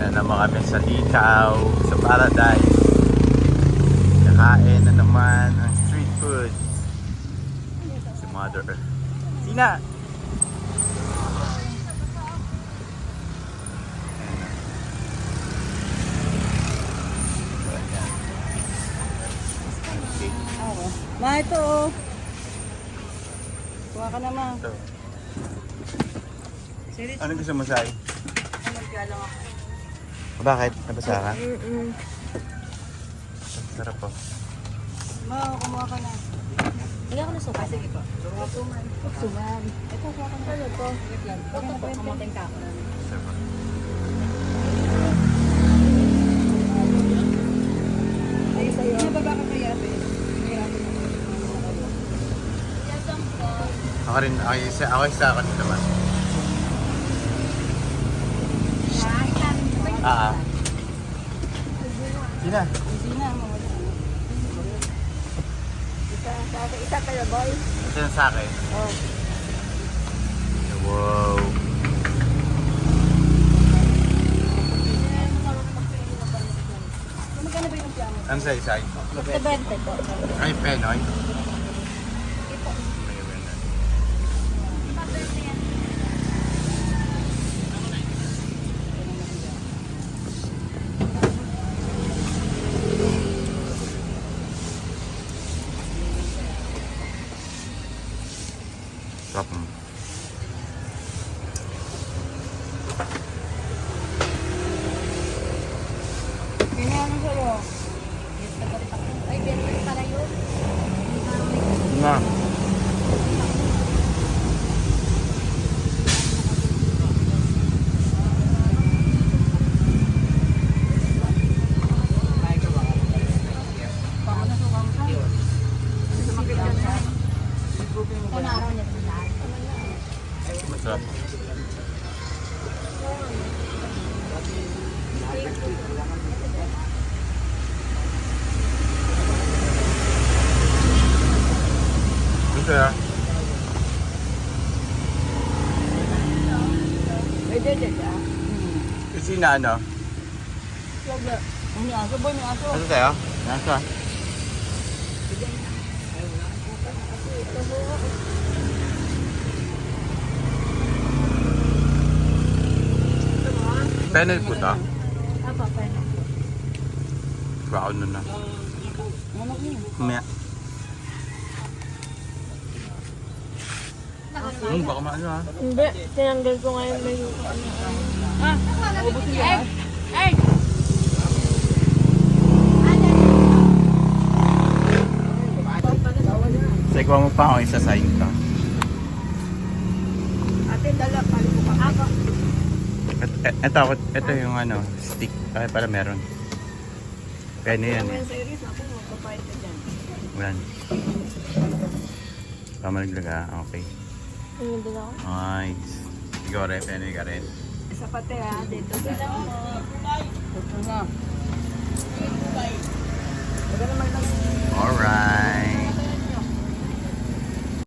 na naman kami sa Likaw, sa Paradise. Kakain na naman ang street food. Si Mother. Tina! Ma, ito oh. Kuha ka na, ma. Ito. Sirit. Anong gusto mo, Sai? Nagkala ako. Bakit? Nabasa ka? Mm-mm. Sarap po. Ma, kumuha ka na. Hindi ako nasuka. Sige po. Suman. Ito, kuha ka na. Ano to? Wait lang. Ito po, kamating ka ako. Sarap po. Ay, sa'yo. Nababa ka kaya, be? Ako rin, ako isa ako nito naman. Tina! Hindi na, mawala. Isa kayo, boy. Ito na sa akin. Oh. Wow! Magkano ba yung plano? Ano sa isa? Basta 20 po. Ay, penoy. Sarap mo. Kaya ano sa'yo? Ay, 20 pala yun. Na. Panaraw niya sila. Masarap. Gusto ya? Pwede, dada. Kasi na ano? Wala. May aso, boy, may aso. Ano sa'yo? Nasa? Penel po to? Apa, pwede. Brown na na. Manok niya. Kumaya. Baka maano ha? Hindi, tinanggal ko ngayon may yuka. Ah, ubusin niya. Ay! Sa ikaw mo pa ako isasayin ka. Ate, dala, pali ko pa. Ako. Ito yung ano, stick. Ay, para meron. Kaya na yan eh. Sa iris, ako, magpapayad ka dyan. Yan. Pamalaglaga. Okay. Tingin din ako. Nice. Ikaw rin, penny ka rin. Isa pati ha, dito. Ito na. Ito na. Alright.